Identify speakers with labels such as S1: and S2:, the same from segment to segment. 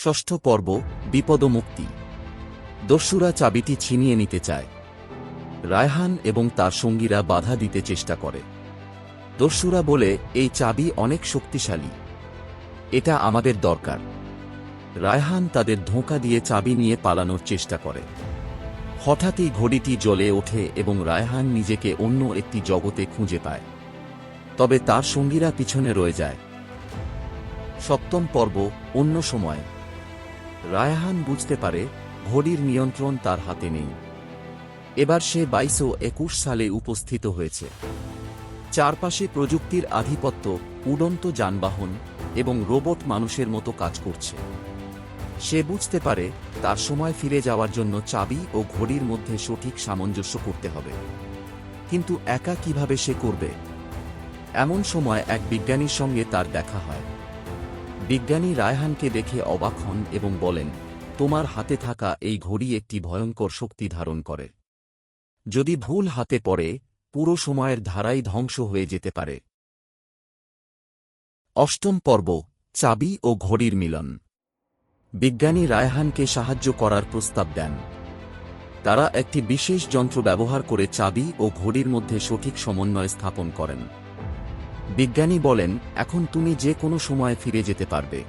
S1: ষষ্ঠ পর্ব, বিপদমুক্তি। দস্যুরা চাবিটি ছিনিয়ে নিতে চায়। রায়হান এবং তার সঙ্গীরা বাধা দিতে চেষ্টা করে। দস্যুরা বলে, এই চাবি অনেক শক্তিশালী, এটা আমাদের দরকার। রায়হান তাদের ধোঁকা দিয়ে চাবি নিয়ে পালানোর চেষ্টা করে। হঠাৎই ঘড়িটি জ্বলে ওঠে এবং রায়হান নিজেকে অন্য একটি জগতে খুঁজে পায়। তবে তার সঙ্গীরা পিছনে রয়ে যায়। সপ্তম পর্ব, অন্য সময়। রায়হান বুঝতে পারে ঘড়ির নিয়ন্ত্রণ তার হাতে নেই। এবার সে 2221 সালে উপস্থিত হয়েছে। চারপাশে প্রযুক্তির আধিপত্য, উড়ন্ত যানবাহন এবং রোবট মানুষের মতো কাজ করছে। সে বুঝতে পারে তার সময় ফিরে যাওয়ার জন্য চাবি ও ঘড়ির মধ্যে সঠিক সামঞ্জস্য করতে হবে। কিন্তু একা কিভাবে সে করবে? এমন সময় এক বিজ্ঞানীর সঙ্গে তার দেখা হয়। বিজ্ঞানী রায়হানকে দেখে অবাক হন এবং বলেন, তোমার হাতে থাকা এই ঘড়ি একটি ভয়ঙ্কর শক্তি ধারণ করে। যদি ভুল হাতে পড়ে, পুরো সময়ের ধারাই ধ্বংস হয়ে যেতে পারে। অষ্টম পর্ব, চাবি ও ঘড়ির মিলন। বিজ্ঞানী রায়হানকে সাহায্য করার প্রস্তাব দেন। তারা একটি বিশেষ যন্ত্র ব্যবহার করে চাবি ও ঘড়ির মধ্যে সঠিক সমন্বয় স্থাপন করেন। বিজ্ঞানী বলেন, এখন তুমি যে কোনো সময় ফিরে যেতে পারবে।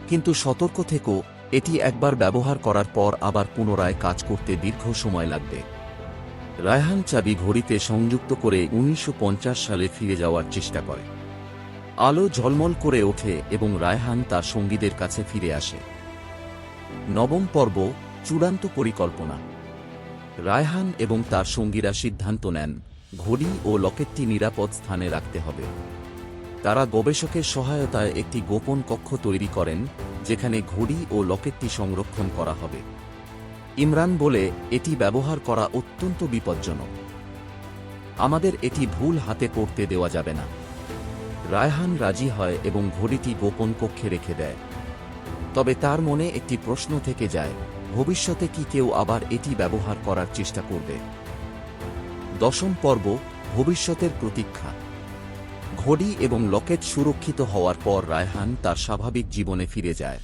S1: কিন্তু সতর্ক থেকো, এটি একবার ব্যবহার করার পর আবার পুনরায় কাজ করতে দীর্ঘ সময় লাগবে। রায়হান চাবি ঘড়িতে সংযুক্ত করে 1950 সালে ফিরে যাওয়ার চেষ্টা করে। আলো ঝলমল করে ওঠে এবং রায়হান তার সঙ্গীদের কাছে ফিরে আসে। নবম পর্ব, চূড়ান্ত পরিকল্পনা। রায়হান এবং তার সঙ্গীরা সিদ্ধান্ত নেন ঘড়ি ও লকেটটি নিরাপদ স্থানে রাখতে হবে। তারা গবেষকের সহায়তায় একটি গোপন কক্ষ তৈরি করেন, যেখানে ঘড়ি ও লকেটটি সংরক্ষণ করা হবে। ইমরান বলে, এটি ব্যবহার করা অত্যন্ত বিপজ্জনক। আমাদের এটি ভুল হাতে পড়তে দেওয়া যাবে না। রায়হান রাজি হয় এবং ঘড়িটি গোপন কক্ষে রেখে দেয়। তবে তার মনে একটি প্রশ্ন থেকে যায়, ভবিষ্যতে কি কেউ আবার এটি ব্যবহার করার চেষ্টা করবে? দশম পর্ব, ভবিষ্যতের প্রতীক্ষা। ঘড়ি এবং লকেট সুরক্ষিত হওয়ার পর রায়হান তার স্বাভাবিক জীবনে ফিরে যায়।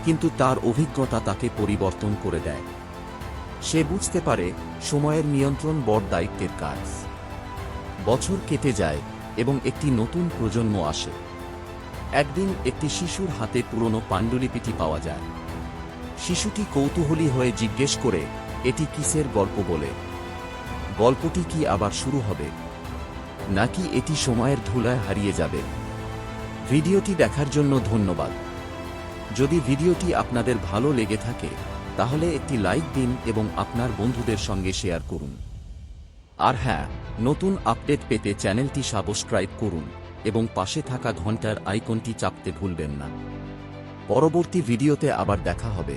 S1: কিন্তু তার অভিজ্ঞতা তাকে পরিবর্তন করে দেয়। সে বুঝতে পারে সময়ের নিয়ন্ত্রণ বড় দায়িত্বের কাজ। বছর কেটে যায় এবং একটি নতুন প্রজন্ম আসে। একদিন একটি শিশুর হাতে পুরনো পাণ্ডুলিপিটি পাওয়া যায়। শিশুটি কৌতূহলী হয়ে জিজ্ঞেস করে, এটি কিসের গল্প বলে? গল্পটি কি আবার শুরু হবে, নাকি এটি সময়ের ধুলায় হারিয়ে যাবে? ভিডিওটি দেখার জন্য ধন্যবাদ। যদি ভিডিওটি আপনাদের ভালো লেগে থাকে, তাহলে একটি লাইক দিন এবং আপনার বন্ধুদের সঙ্গে শেয়ার করুন। আর হ্যাঁ, নতুন আপডেট পেতে চ্যানেলটি সাবস্ক্রাইব করুন এবং পাশে থাকা ঘন্টার আইকনটি চাপতে ভুলবেন না। পরবর্তী ভিডিওতে আবার দেখা হবে।